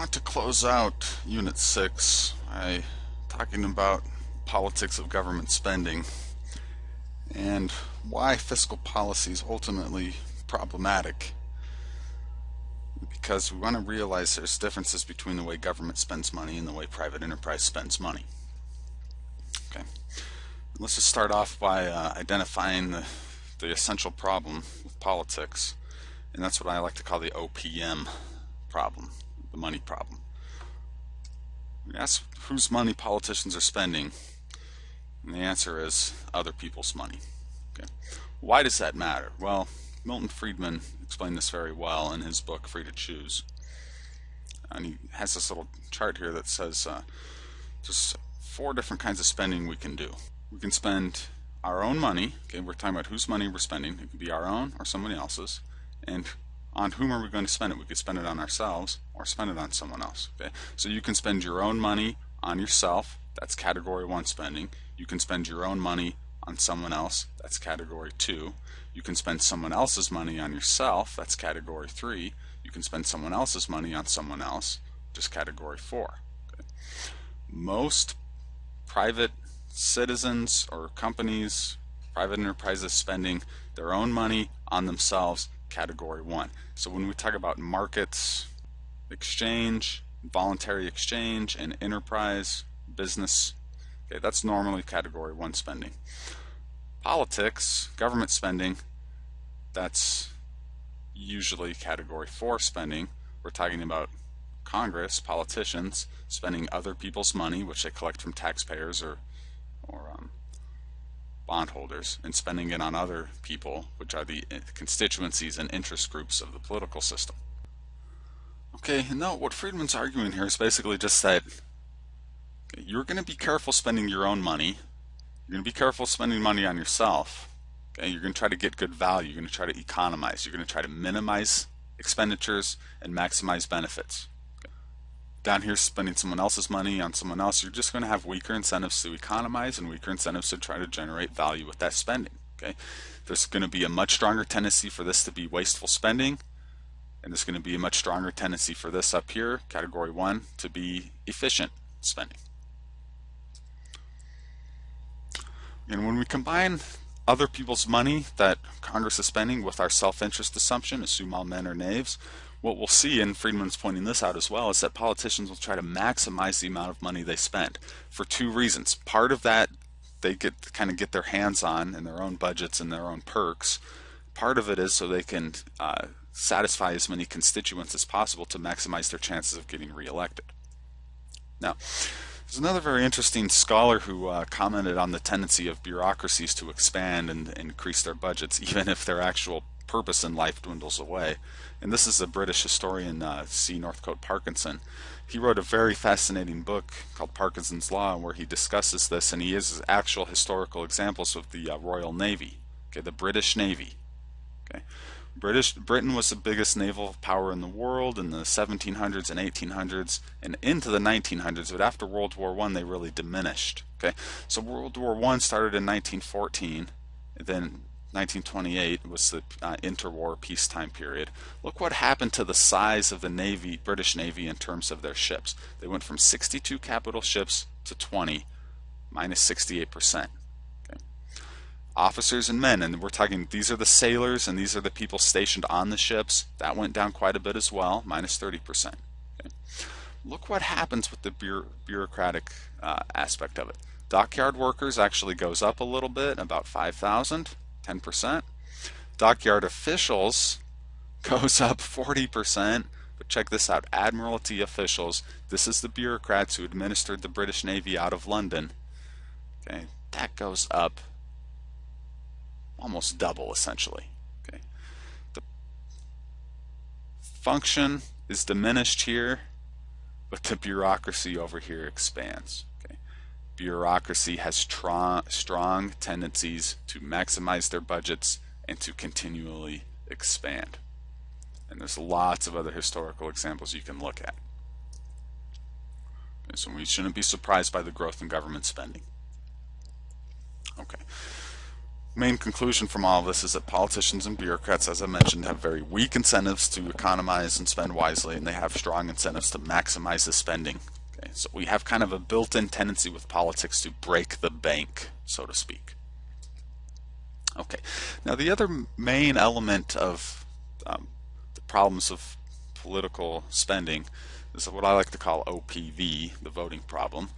want to close out Unit 6 by talking about politics of government spending and why fiscal policy is ultimately problematic. Because we want to realize there's differences between the way government spends money and the way private enterprise spends money. Okay, let's just start off by identifying the essential problem with politics, and that's what I like to call the OPM problem, the money problem. We ask whose money politicians are spending, and the answer is other people's money. Okay, why does that matter? Well, Milton Friedman explained this very well in his book Free to Choose, and he has this little chart here that says just 4 different kinds of spending we can do. We can spend our own money. Okay, we're talking about whose money we're spending. It could be our own or somebody else's, and on whom are we going to spend it? We could spend it on ourselves or spend it on someone else. Okay, so you can spend your own money on yourself. That's category 1 spending. You can spend your own money on someone else. That's category 2. You can spend someone else's money on yourself. That's category 3. You can spend someone else's money on someone else. Just category 4. Okay. Most private citizens or companies, private enterprises spending their own money on themselves, category 1. So when we talk about markets, exchange, voluntary exchange, and enterprise, business, okay, that's normally category 1 spending. Politics, government spending, that's usually category 4 spending. We're talking about Congress, politicians, spending other people's money, which they collect from taxpayers or bondholders, and spending it on other people, which are the constituencies and interest groups of the political system. Okay, and now what Friedman's arguing here is basically just that you're going to be careful spending your own money. You're going to be careful spending money on yourself. Okay, you're going to try to get good value. You're going to try to economize. You're going to try to minimize expenditures and maximize benefits. Down here, spending someone else's money on someone else, you're just going to have weaker incentives to economize and weaker incentives to try to generate value with that spending. Okay, there's going to be a much stronger tendency for this to be wasteful spending, and there's going to be a much stronger tendency for this up here, category 1, to be efficient spending. And when we combine other people's money that Congress is spending with our self-interest assumption, assume all men are knaves, what we'll see, and Friedman's pointing this out as well, is that politicians will try to maximize the amount of money they spend for 2 reasons. Part of that they kind of get their hands on in their own budgets and their own perks. Part of it is so they can satisfy as many constituents as possible to maximize their chances of getting reelected. Now, there's another very interesting scholar who commented on the tendency of bureaucracies to expand and increase their budgets, even if their actual purpose in life dwindles away. And this is the British historian C. Northcote Parkinson. He wrote a very fascinating book called Parkinsons Law, where he discusses this, and he uses actual historical examples of the Royal Navy, okay, the British Navy. Okay. Britain was the biggest naval power in the world in the 1700s and 1800s and into the 1900s, but after World War I they really diminished. Okay, so World War I started in 1914, and then 1928 was the interwar peacetime period. Look what happened to the size of the Navy, British Navy, in terms of their ships. They went from 62 capital ships to 20, minus 68%. Officers and men, and we're talking, these are the sailors and these are the people stationed on the ships, that went down quite a bit as well, minus 30%. Okay. Look what happens with the bureaucratic aspect of it. Dockyard workers actually goes up a little bit, about 5,000, 10%. Dockyard officials goes up 40%, but check this out, Admiralty officials, this is the bureaucrats who administered the British Navy out of London, okay, that goes up almost double, essentially. Okay, the function is diminished here, but the bureaucracy over here expands. Okay, bureaucracy has strong tendencies to maximize their budgets and to continually expand. And there's lots of other historical examples you can look at. Okay, so we shouldn't be surprised by the growth in government spending. Okay. main conclusion from all of this is that politicians and bureaucrats, as I mentioned, have very weak incentives to economize and spend wisely, and they have strong incentives to maximize the spending. Okay, so we have kind of a built-in tendency with politics to break the bank, so to speak. Okay, now the other main element of the problems of political spending is what I like to call OPV, the voting problem.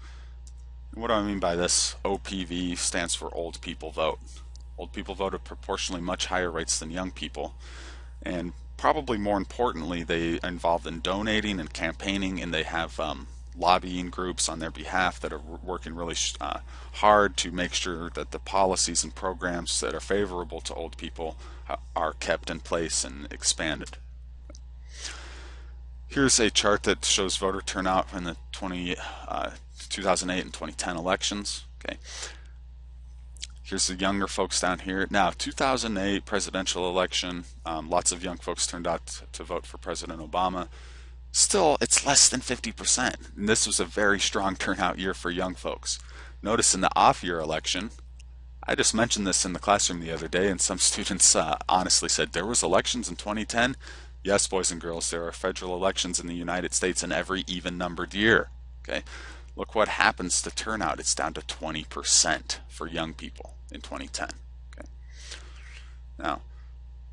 And what do I mean by this? OPV stands for old people vote. Old people vote at proportionally much higher rates than young people, and probably more importantly, they are involved in donating and campaigning, and they have lobbying groups on their behalf that are working really hard to make sure that the policies and programs that are favorable to old people are kept in place and expanded. Here's a chart that shows voter turnout in the 2008 and 2010 elections. Okay. Here's the younger folks down here. Now, 2008 presidential election, lots of young folks turned out to vote for President Obama. Still, it's less than 50%. And this was a very strong turnout year for young folks. Notice in the off-year election, I just mentioned this in the classroom the other day, and some students honestly said, there was elections in 2010? Yes, boys and girls, there are federal elections in the United States in every even-numbered year. Okay, look what happens to turnout. It's down to 20% for young people in 2010. Okay. Now,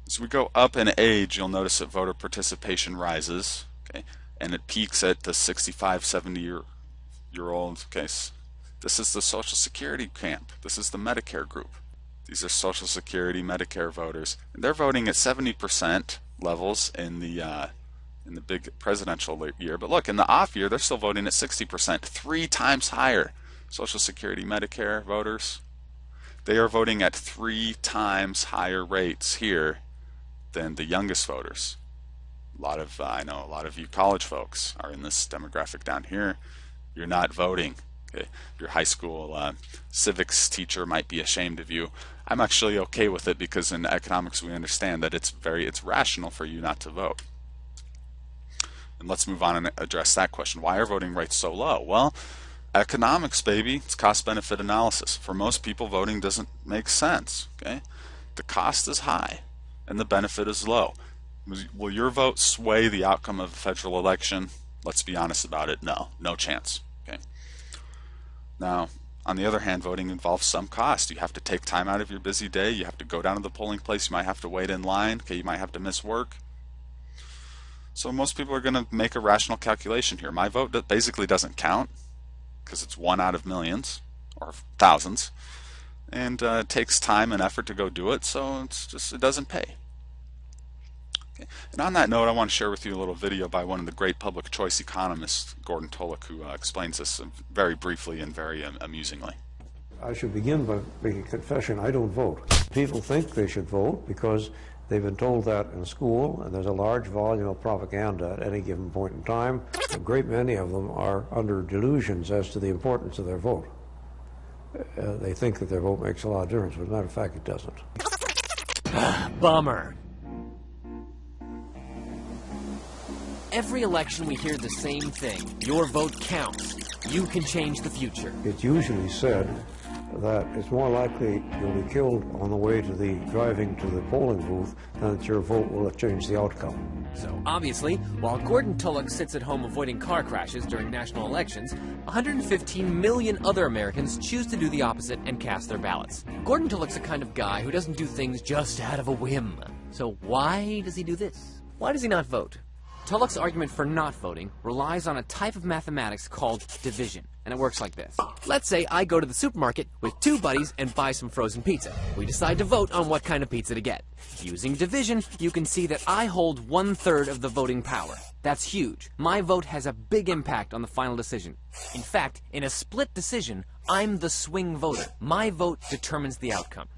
as we go up in age, you'll notice that voter participation rises. Okay, and it peaks at the 65, 70-year-old case. This is the Social Security camp. This is the Medicare group. These are Social Security, Medicare voters, and they're voting at 70% levels in the big presidential year. But look, in the off year, they're still voting at 60%, 3 times higher. Social Security, Medicare voters, they are voting at 3 times higher rates here than the youngest voters. I know a lot of you college folks are in this demographic down here. You're not voting. Okay. Your high school civics teacher might be ashamed of you. I'm actually okay with it because in economics we understand that it's rational for you not to vote. And let's move on and address that question. Why are voting rates so low? Well, economics, baby. It's cost-benefit analysis. For most people, voting doesn't make sense. Okay, the cost is high and the benefit is low. Will your vote sway the outcome of a federal election? Let's be honest about it. No chance. Okay. Now, on the other hand, voting involves some cost. You have to take time out of your busy day. You have to go down to the polling place. You might have to wait in line. Okay, you might have to miss work. So most people are going to make a rational calculation here. My vote basically doesn't count because it's 1 out of millions or thousands, and it takes time and effort to go do it. So it doesn't pay. And on that note, I want to share with you a little video by one of the great public choice economists, Gordon Tullock, who explains this very briefly and very amusingly. I should begin by making a confession. I don't vote. People think they should vote because they've been told that in school, and there's a large volume of propaganda at any given point in time. A great many of them are under delusions as to the importance of their vote. They think that their vote makes a lot of difference, but as a matter of fact, it doesn't. Bummer. Every election we hear the same thing. Your vote counts. You can change the future. It's usually said that it's more likely you'll be killed on the way to driving to the polling booth than that your vote will change the outcome. So, obviously, while Gordon Tullock sits at home avoiding car crashes during national elections, 115 million other Americans choose to do the opposite and cast their ballots. Gordon Tullock's the kind of guy who doesn't do things just out of a whim. So why does he do this? Why does he not vote? Tullock's argument for not voting relies on a type of mathematics called division, and it works like this. Let's say I go to the supermarket with 2 buddies and buy some frozen pizza. We decide to vote on what kind of pizza to get. Using division, you can see that I hold 1/3 of the voting power. That's huge. My vote has a big impact on the final decision. In fact, in a split decision, I'm the swing voter. My vote determines the outcome.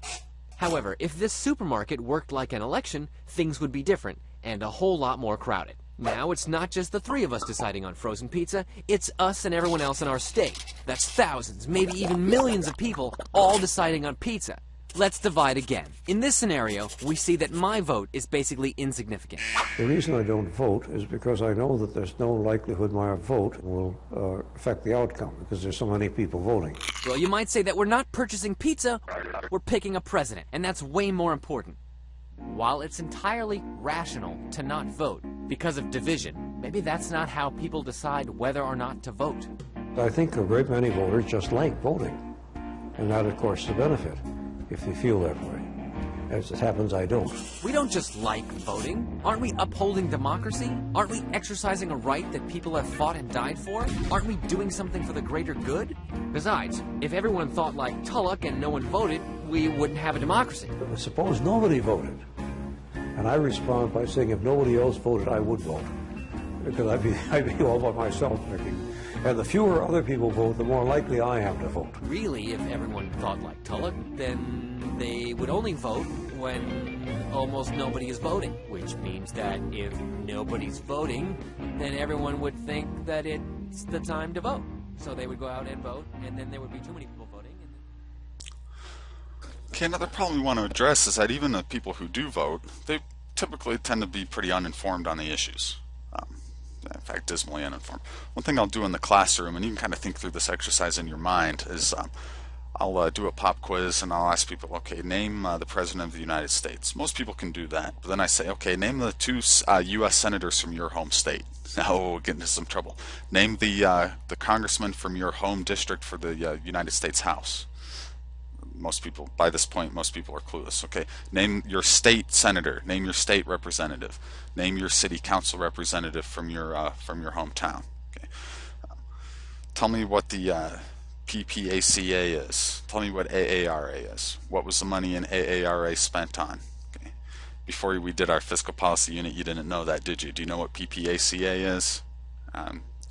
However, if this supermarket worked like an election, things would be different and a whole lot more crowded. Now it's not just the 3 of us deciding on frozen pizza, it's us and everyone else in our state. That's thousands, maybe even millions of people all deciding on pizza. Let's divide again. In this scenario, we see that my vote is basically insignificant. The reason I don't vote is because I know that there's no likelihood my vote will affect the outcome because there's so many people voting. Well, you might say that we're not purchasing pizza, we're picking a president, and that's way more important. While it's entirely rational to not vote because of division, maybe that's not how people decide whether or not to vote. I think a great many voters just like voting. And that, of course, is the benefit, if they feel that way. As it happens, I don't. We don't just like voting. Aren't we upholding democracy? Aren't we exercising a right that people have fought and died for? Aren't we doing something for the greater good? Besides, if everyone thought like Tulloch and no one voted, we wouldn't have a democracy. But suppose nobody voted. And I respond by saying if nobody else voted, I would vote. Because I'd be all by myself picking. And the fewer other people vote, the more likely I am to vote. Really, if everyone thought like Tulloch, then they would only vote when almost nobody is voting. Which means that if nobody's voting, then everyone would think that it's the time to vote. So they would go out and vote, and then there would be too many people voting. Okay, another problem we want to address is that even the people who do vote, they typically tend to be pretty uninformed on the issues. In fact, dismally uninformed. One thing I'll do in the classroom, and you can kind of think through this exercise in your mind, is I'll do a pop quiz and I'll ask people, okay, name the President of the United States. Most people can do that, but then I say, okay, name the two U.S. senators from your home state. Now we'll get into some trouble. Name the congressman from your home district for the United States House. Most people, by this point, most people are clueless. Okay, name your state senator, name your state representative, name your city council representative from your hometown. Okay, tell me what the PPACA is. Tell me what AARA is. What was the money in AARA spent on? Okay, before we did our fiscal policy unit, you didn't know that, did you? Do you know what PPACA is?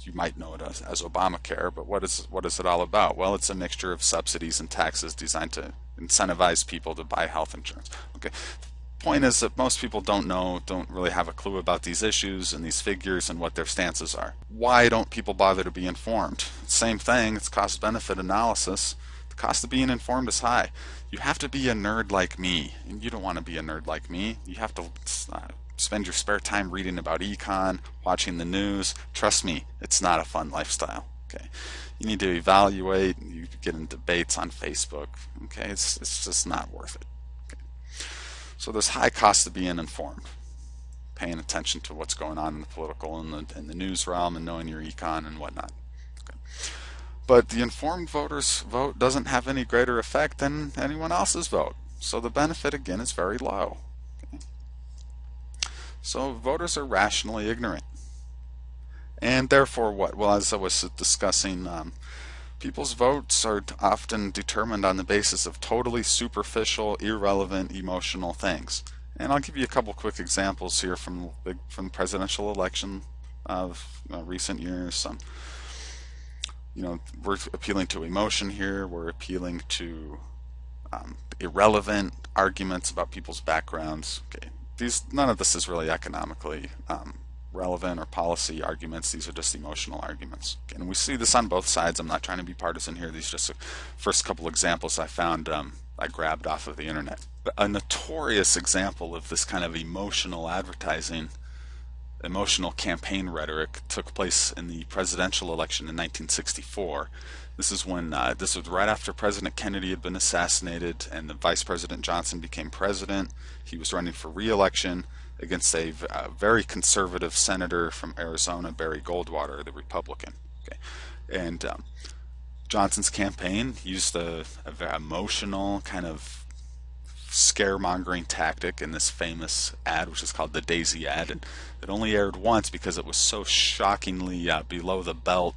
You might know it as Obamacare, but what is it all about? Well, it's a mixture of subsidies and taxes designed to incentivize people to buy health insurance. Okay. The point is that most people don't really have a clue about these issues and these figures and what their stances are. Why don't people bother to be informed? Same thing, it's cost-benefit analysis. The cost of being informed is high. You have to be a nerd like me, and you don't want to be a nerd like me. You have to spend your spare time reading about econ, watching the news. Trust me, it's not a fun lifestyle. Okay, you need to evaluate. You get in debates on Facebook. Okay, it's just not worth it. Okay, so there's high cost of being informed, paying attention to what's going on in the political and the news realm, and knowing your econ and whatnot. Okay. But the informed voter's vote doesn't have any greater effect than anyone else's vote. So the benefit again is very low. So voters are rationally ignorant. And therefore what? Well, as I was discussing, people's votes are often determined on the basis of totally superficial, irrelevant, emotional things. And I'll give you a couple quick examples here from the presidential election of recent years. We're appealing to emotion here. We're appealing to irrelevant arguments about people's backgrounds. Okay. None of this is really economically relevant or policy arguments. These are just emotional arguments. Okay, and we see this on both sides. I'm not trying to be partisan here. These are just the first couple examples I found I grabbed off of the internet. But a notorious example of this kind of emotional advertising, emotional campaign rhetoric took place in the presidential election in 1964. This is when this was right after President Kennedy had been assassinated and the Vice President Johnson became president. He was running for re-election against a very conservative senator from Arizona, Barry Goldwater, the Republican. Okay. And Johnson's campaign used a very emotional kind of scaremongering tactic in this famous ad, which is called the Daisy ad. And it only aired once because it was so shockingly below the belt.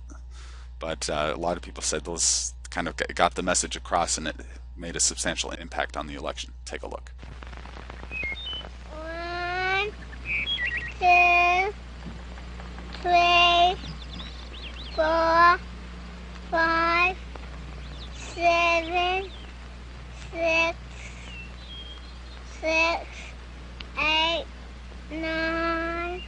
But a lot of people said this kind of got the message across, and it made a substantial impact on the election. Take a look. 1, 2, 3, 4, 5, 7, 6, 8, 9,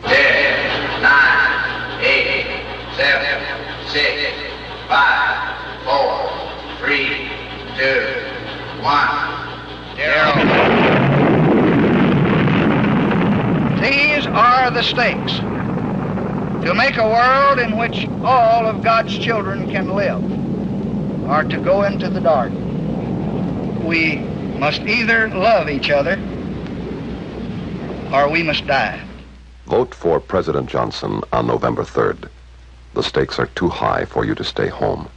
10, 9, 8, 7, 6, 5, 4, 3, 2, 1, 0. These are the stakes. to make a world in which all of God's children can live, or to go into the dark. We must either love each other or we must die. Vote for President Johnson on November 3rd. The stakes are too high for you to stay home.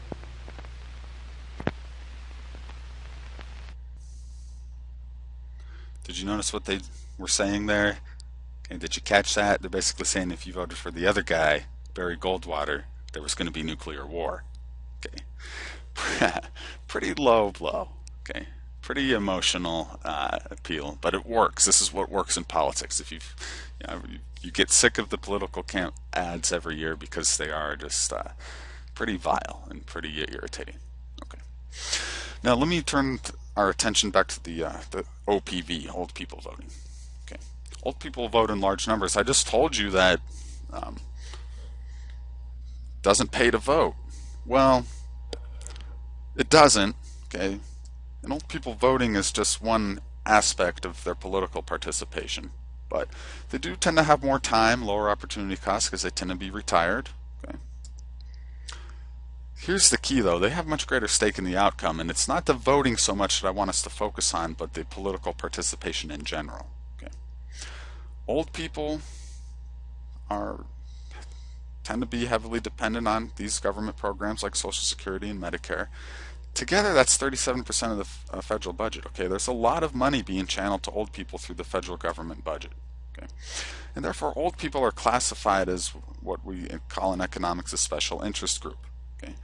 Did you notice what they were saying there? Okay, did you catch that? They're basically saying if you voted for the other guy, Barry Goldwater, there was going to be nuclear war. Okay, pretty low blow. Okay, pretty emotional appeal, but it works. This is what works in politics. If you get sick of the political camp ads every year because they are just pretty vile and pretty irritating. Okay, now let me turn our attention back to the OPV, old people voting. Okay, old people vote in large numbers. I just told you that doesn't pay to vote. Well, it doesn't. Okay, and old people voting is just one aspect of their political participation, but they do tend to have more time, lower opportunity costs because they tend to be retired. Okay. Here's the key though, they have much greater stake in the outcome, and it's not the voting so much that I want us to focus on, but the political participation in general. Okay. Old people tend to be heavily dependent on these government programs like Social Security and Medicare. Together that's 37% of the federal budget. Okay, there's a lot of money being channeled to old people through the federal government budget. Okay, and therefore old people are classified as what we call in economics a special interest group. Okay,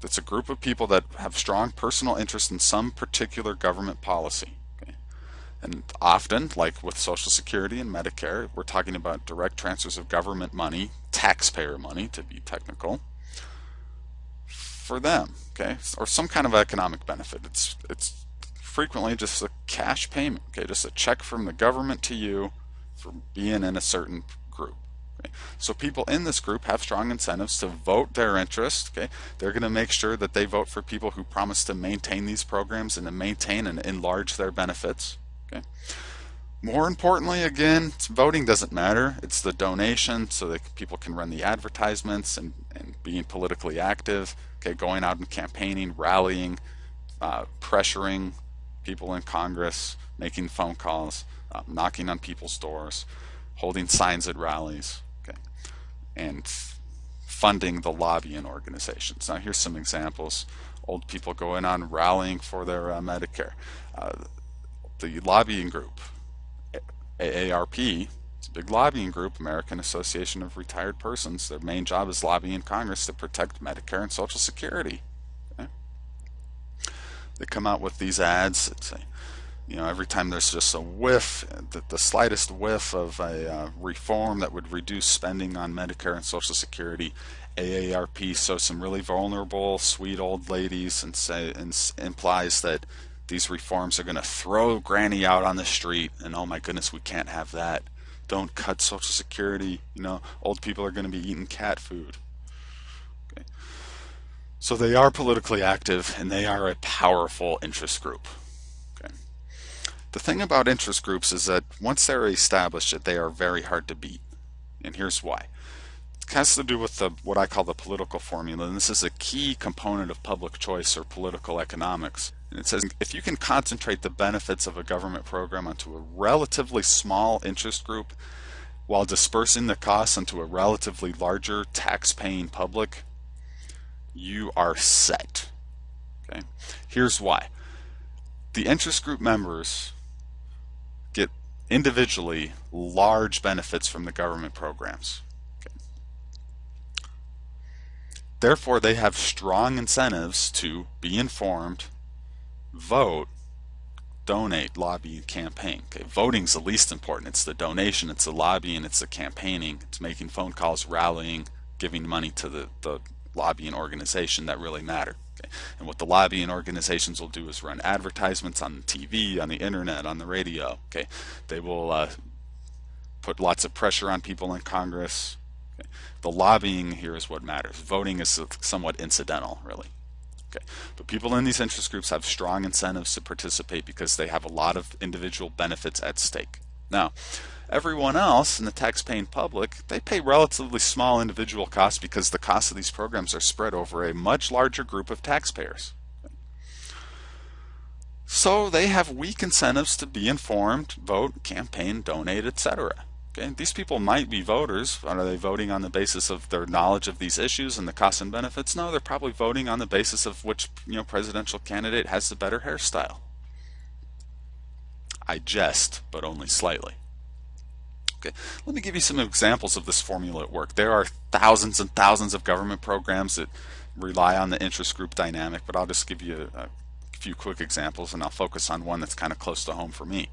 that's a group of people that have strong personal interest in some particular government policy. Okay, and often, like with Social Security and Medicare, we're talking about direct transfers of government money, taxpayer money to be technical, for them. Okay, or some kind of economic benefit. It's frequently just a cash payment. Okay, just a check from the government to you for being in a certain group. Okay? So people in this group have strong incentives to vote their interest. Okay, they're going to make sure that they vote for people who promise to maintain these programs and to maintain and enlarge their benefits. Okay. More importantly, again, voting doesn't matter. It's the donation, so that people can run the advertisements and being politically active. Okay, going out and campaigning, rallying, pressuring people in Congress, making phone calls, knocking on people's doors, holding signs at rallies, okay, and funding the lobbying organizations. Now here's some examples. Old people going on rallying for their Medicare. The lobbying group, AARP, it's a big lobbying group, American Association of Retired Persons. Their main job is lobbying Congress to protect Medicare and Social Security. Okay? They come out with these ads that say, every time there's just a whiff, the slightest whiff of a reform that would reduce spending on Medicare and Social Security, AARP shows some really vulnerable, sweet old ladies and implies that these reforms are going to throw Granny out on the street, and oh my goodness, we can't have that. Don't cut Social Security. Old people are going to be eating cat food. Okay. So they are politically active, and they are a powerful interest group. Okay. The thing about interest groups is that once they're established, they are very hard to beat, and here's why. It has to do with what I call the political formula, and this is a key component of public choice or political economics. And it says if you can concentrate the benefits of a government program onto a relatively small interest group while dispersing the costs onto a relatively larger tax-paying public, you are set. Okay? Here's why. The interest group members get individually large benefits from the government programs. Okay? Therefore, they have strong incentives to be informed, vote, donate, lobby, and campaign. Okay, voting's the least important. It's the donation, it's the lobbying, it's the campaigning, it's making phone calls, rallying, giving money to the lobbying organization that really matter. Okay, and what the lobbying organizations will do is run advertisements on the TV, on the internet, on the radio. Okay, they will put lots of pressure on people in Congress. Okay, the lobbying here is what matters. Voting is somewhat incidental, really. Okay. But people in these interest groups have strong incentives to participate because they have a lot of individual benefits at stake. Now, Everyone else in the tax-paying public, they pay relatively small individual costs because the costs of these programs are spread over a much larger group of taxpayers. So they have weak incentives to be informed, vote, campaign, donate, etc. Okay? These people might be voters. Are they voting on the basis of their knowledge of these issues and the costs and benefits? No, they're probably voting on the basis of which presidential candidate has the better hairstyle. I jest, but only slightly. Okay, let me give you some examples of this formula at work. There are thousands and thousands of government programs that rely on the interest group dynamic, but I'll just give you a few quick examples, and I'll focus on one that's kind of close to home for me.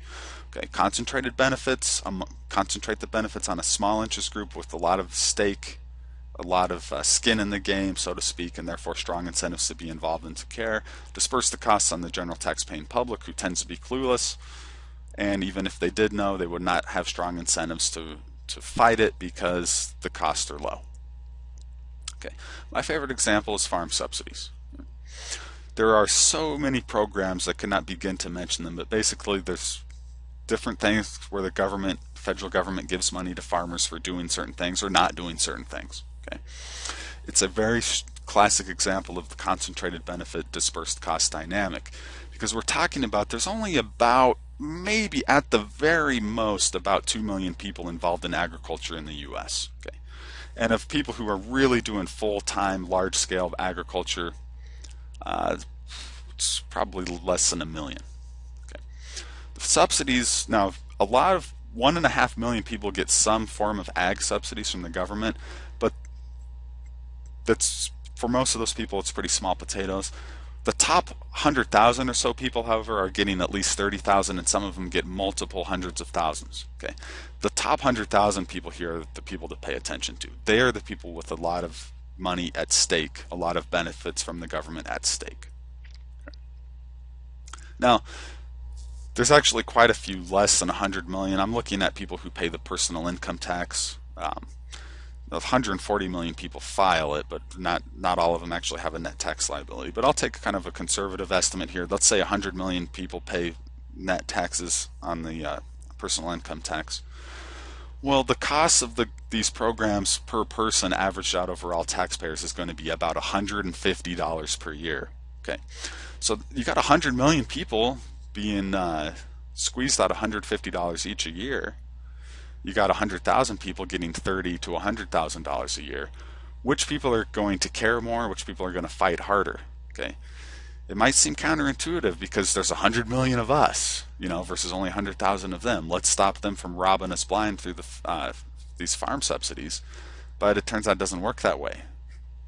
Okay, concentrated benefits. Concentrate the benefits on a small interest group with a lot of stake, a lot of skin in the game, so to speak, and therefore strong incentives to be involved and to care. Disperse the costs on the general tax-paying public, who tends to be clueless, and even if they did know, they would not have strong incentives to fight it because the costs are low. Okay, my favorite example is farm subsidies. There are so many programs that could not begin to mention them, but basically there's different things where the federal government gives money to farmers for doing certain things or not doing certain things. Okay, it's a very classic example of the concentrated benefit dispersed cost dynamic, because we're talking about there's only about, maybe at the very most, about 2 million people involved in agriculture in the US. Okay, and of people who are really doing full-time large-scale agriculture, it's probably less than 1 million. Okay. The subsidies, now a lot of 1.5 million people get some form of ag subsidies from the government, but that's, for most of those people, it's pretty small potatoes. The top 100,000 or so people, however, are getting at least 30,000, and some of them get multiple hundreds of thousands. Okay, the top 100,000 people here are the people to pay attention to. They are the people with a lot of money at stake, a lot of benefits from the government at stake. Now, there's actually quite a few less than 100 million. I'm looking at people who pay the personal income tax. 140 million people file it, but not all of them actually have a net tax liability. But I'll take kind of a conservative estimate here. Let's say 100 million people pay net taxes on the personal income tax. Well, the cost of these programs per person averaged out over all taxpayers is going to be about $150 per year. Okay, so you got 100 million people being squeezed out $150 each a year. You got 100,000 people getting $30,000 to $100,000 a year. Which people are going to care more? Which people are going to fight harder? Okay, it might seem counterintuitive because there's 100 million of us, versus only 100,000 of them. Let's stop them from robbing us blind through these farm subsidies. But it turns out it doesn't work that way.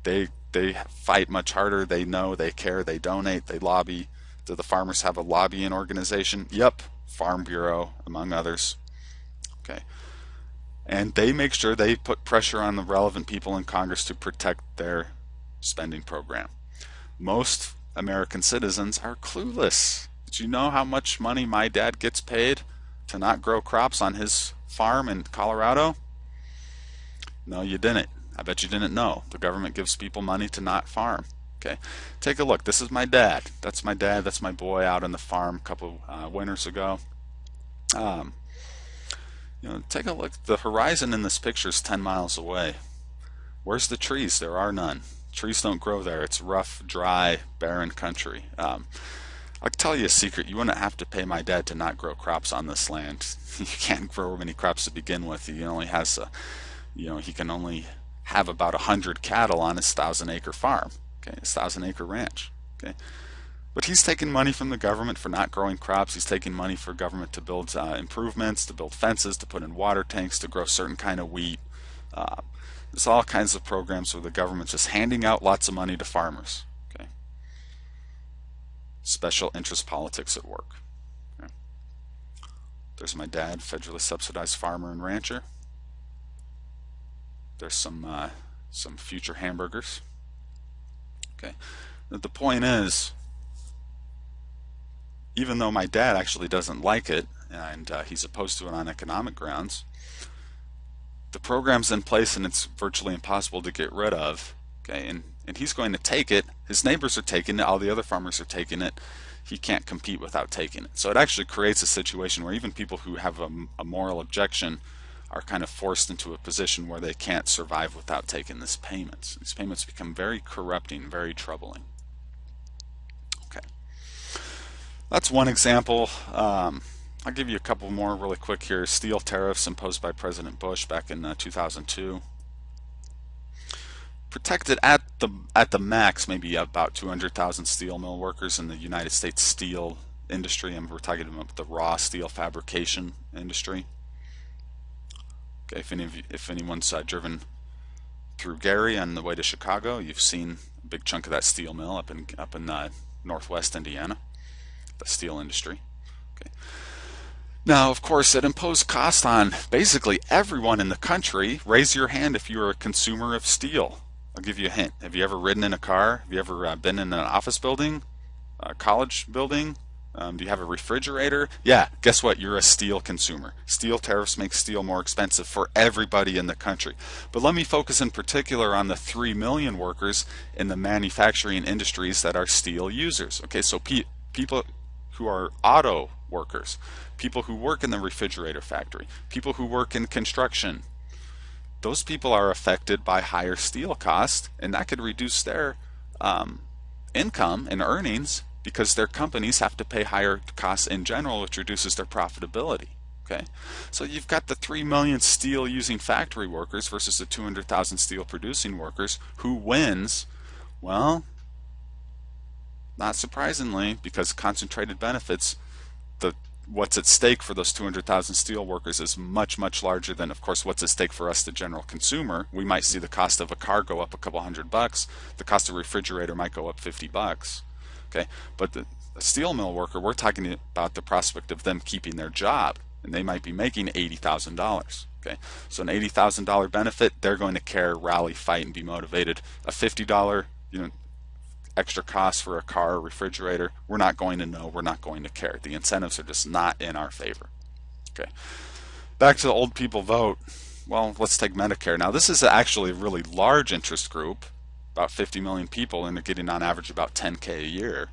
They fight much harder. They know, they care, they donate, they lobby. Do the farmers have a lobbying organization? Yep, Farm Bureau, among others. Okay, and they make sure they put pressure on the relevant people in Congress to protect their spending program. Most American citizens are clueless. Did you know how much money my dad gets paid to not grow crops on his farm in Colorado? No, you didn't. I bet you didn't know. The government gives people money to not farm. Okay, take a look. This is my dad. That's my dad. That's my boy out on the farm a couple winters ago. Take a look. The horizon in this picture is 10 miles away. Where's the trees? There are none. Trees don't grow there. It's rough, dry, barren country. I'll tell you a secret. You wouldn't have to pay my dad to not grow crops on this land. You can't grow many crops to begin with. He only has he can only have about 100 cattle on his 1,000-acre farm. Okay, his 1,000-acre ranch. Okay, but he's taking money from the government for not growing crops. He's taking money for government to build improvements, to build fences, to put in water tanks, to grow certain kind of wheat. There's all kinds of programs where the government's just handing out lots of money to farmers. Okay, special interest politics at work. Okay. There's my dad, federally subsidized farmer and rancher. There's some future hamburgers. Okay, but the point is, even though my dad actually doesn't like it and he's opposed to it on economic grounds, the program's in place and it's virtually impossible to get rid of. Okay, and he's going to take it. His neighbors are taking it. All the other farmers are taking it. he can't compete without taking it. So it actually creates a situation where even people who have a moral objection are kind of forced into a position where they can't survive without taking these payments. These payments become very corrupting, very troubling. Okay, that's one example. I'll give you a couple more really quick here. Steel tariffs imposed by President Bush back in 2002. Protected at the max maybe about 200,000 steel mill workers in the United States steel industry, and we're talking about the raw steel fabrication industry. Okay, if anyone's driven through Gary on the way to Chicago, you've seen a big chunk of that steel mill up in northwest Indiana, the steel industry. Okay. Now, of course, it imposed cost on basically everyone in the country. Raise your hand if you're a consumer of steel. I'll give you a hint. Have you ever ridden in a car? Have you ever been in an office building, a college building? Do you have a refrigerator? Yeah, guess what? You're a steel consumer. Steel tariffs make steel more expensive for everybody in the country. But let me focus in particular on the 3 million workers in the manufacturing industries that are steel users. Okay, so people who are auto workers, people who work in the refrigerator factory, people who work in construction, those people are affected by higher steel costs, and that could reduce their income and earnings because their companies have to pay higher costs in general, which reduces their profitability. Okay, so you've got the 3 million steel using factory workers versus the 200,000 steel producing workers. Who wins? Well, not surprisingly, because concentrated benefits, what's at stake for those 200,000 steel workers is much, much larger than, of course, what's at stake for us, the general consumer. We might see the cost of a car go up a couple $100. The cost of a refrigerator might go up $50. Okay, but the steel mill worker, we're talking about the prospect of them keeping their job, and they might be making $80,000. Okay, so an $80,000 benefit, they're going to care, rally, fight, and be motivated. A $50, extra cost for a car or refrigerator, we're not going to know, we're not going to care. The incentives are just not in our favor. Okay, back to the old people vote. Well, let's take Medicare. Now, this is actually a really large interest group, about 50 million people, and they're getting on average about $10K a year.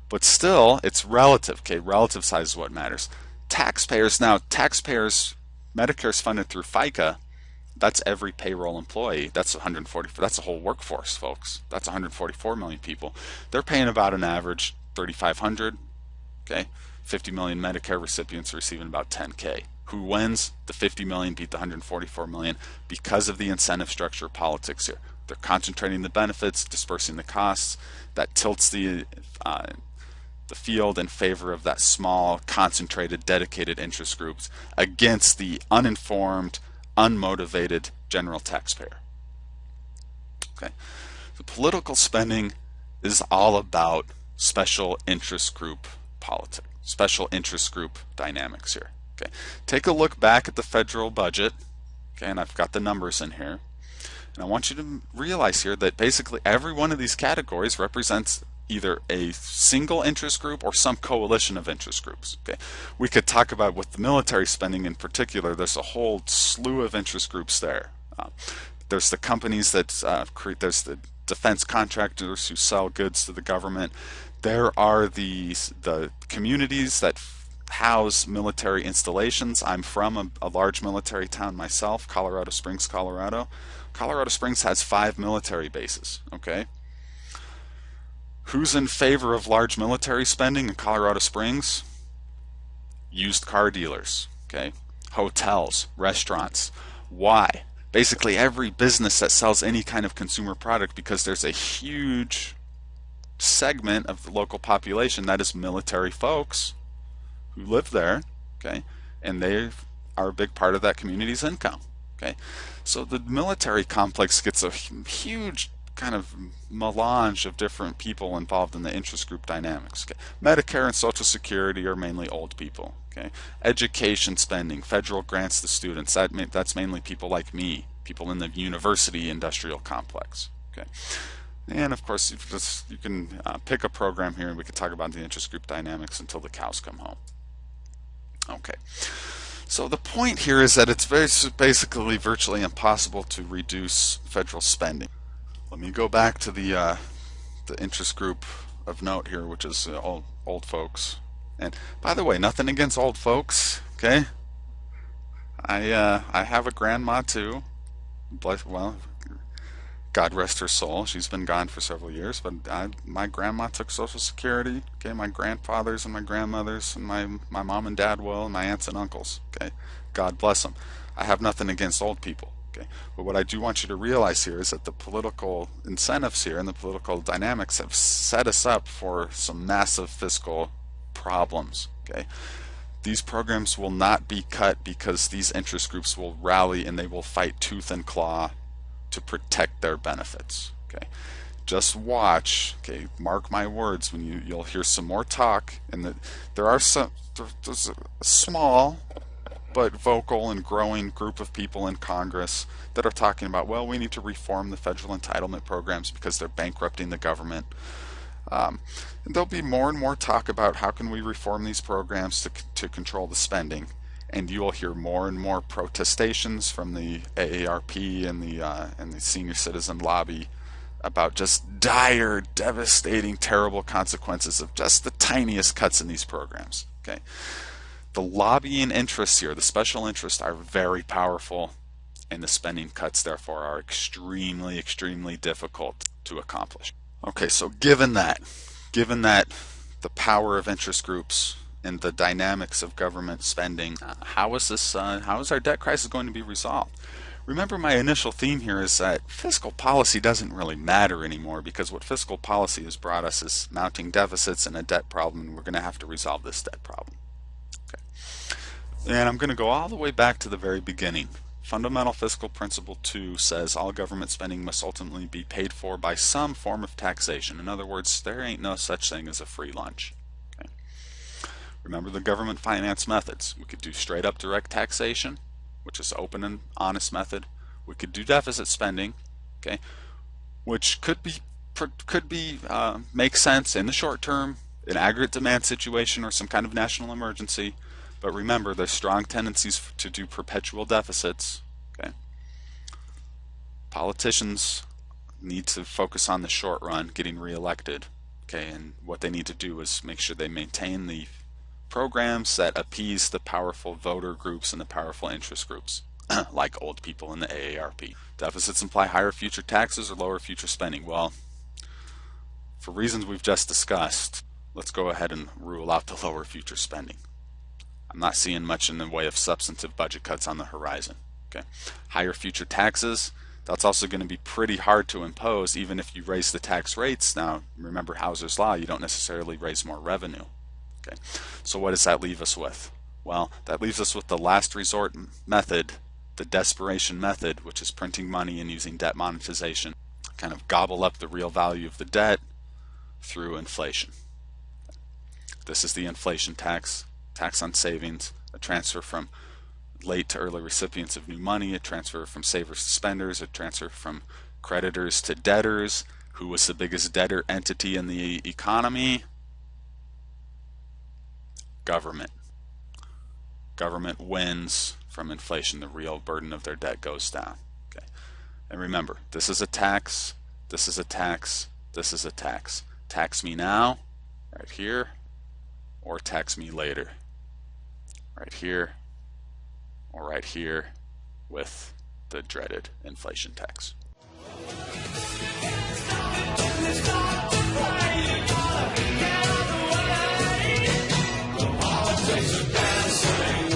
But still, it's relative. Okay, relative size is what matters. Taxpayers, Medicare is funded through FICA. That's every payroll employee. That's 140. That's the whole workforce, folks. That's 144 million people. They're paying about an average $3,500. Okay, 50 million Medicare recipients are receiving about $10K. Who wins? The 50 million beat the 144 million because of the incentive structure politics here. They're concentrating the benefits, dispersing the costs. That tilts the field in favor of that small, concentrated, dedicated interest groups against the uninformed, unmotivated general taxpayer. Okay, the political spending is all about special interest group politics, special interest group dynamics here. Okay, take a look back at the federal budget. Okay, and I've got the numbers in here, and I want you to realize here that basically every one of these categories represents either a single interest group or some coalition of interest groups. Okay, we could talk about with the military spending in particular. There's a whole slew of interest groups there. There's the companies that there's the defense contractors who sell goods to the government. There are the communities that house military installations. I'm from a large military town myself, Colorado Springs, Colorado. Colorado Springs has 5 military bases. Okay. Who's in favor of large military spending in Colorado Springs? Used car dealers, okay? Hotels, restaurants. Why? Basically every business that sells any kind of consumer product, because there's a huge segment of the local population that is military folks who live there, okay? And they are a big part of that community's income, okay? So the military complex gets a huge kind of melange of different people involved in the interest group dynamics. Okay. Medicare and Social Security are mainly old people. Okay. Education spending, federal grants to students, that's mainly people like me, people in the university industrial complex. Okay. And of course, you can pick a program here and we could talk about the interest group dynamics until the cows come home. Okay. So the point here is that it's basically virtually impossible to reduce federal spending. Let me go back to the interest group of note here, which is old folks. And by the way, nothing against old folks, okay? I have a grandma too. Well, God rest her soul. She's been gone for several years, but my grandma took Social Security. Okay, my grandfathers and my grandmothers and my mom and dad will, and my aunts and uncles. Okay, God bless them. I have nothing against old people. Okay, but what I do want you to realize here is that the political incentives here and the political dynamics have set us up for some massive fiscal problems. Okay. These programs will not be cut because these interest groups will rally and they will fight tooth and claw to protect their benefits. Okay, just watch. Okay, mark my words. When you'll hear some more talk, and there's a small but vocal and growing group of people in Congress that are talking about, well, we need to reform the federal entitlement programs because they're bankrupting the government. And there'll be more and more talk about how can we reform these programs to control the spending, and you will hear more and more protestations from the AARP and the senior citizen lobby about just dire, devastating, terrible consequences of just the tiniest cuts in these programs. Okay, the lobbying interests here, the special interests, are very powerful, and the spending cuts therefore are extremely, extremely difficult to accomplish. Okay, so given that the power of interest groups and the dynamics of government spending, how is our debt crisis going to be resolved? Remember, my initial theme here is that fiscal policy doesn't really matter anymore, because what fiscal policy has brought us is mounting deficits and a debt problem, and we're going to have to resolve this debt problem. Okay. And I'm going to go all the way back to the very beginning. Fundamental Fiscal Principle 2 says all government spending must ultimately be paid for by some form of taxation. In other words, there ain't no such thing as a free lunch. Okay. Remember the government finance methods. We could do straight up direct taxation, which is open and honest method. We could do deficit spending, okay, which could make sense in the short term, an aggregate demand situation or some kind of national emergency. But remember, there's strong tendencies to do perpetual deficits. Okay. Politicians need to focus on the short run, getting reelected. Okay, and what they need to do is make sure they maintain the programs that appease the powerful voter groups and the powerful interest groups, like old people in the AARP. Deficits imply higher future taxes or lower future spending. Well, for reasons we've just discussed, let's go ahead and rule out the lower future spending. I'm not seeing much in the way of substantive budget cuts on the horizon. Okay. Higher future taxes, that's also going to be pretty hard to impose even if you raise the tax rates. Now, remember Hauser's Law, you don't necessarily raise more revenue. Okay. So what does that leave us with? Well, that leaves us with the last resort method, the desperation method, which is printing money and using debt monetization. Kind of gobble up the real value of the debt through inflation. This is the inflation tax. Tax on savings, a transfer from late to early recipients of new money, a transfer from savers to spenders, a transfer from creditors to debtors. Who was the biggest debtor entity in the economy? Government. Government wins from inflation. The real burden of their debt goes down. Okay. And remember, this is a tax, this is a tax, this is a tax. Tax me now, right here, or tax me later. Right here or right here with the dreaded inflation tax. The politics are dancing.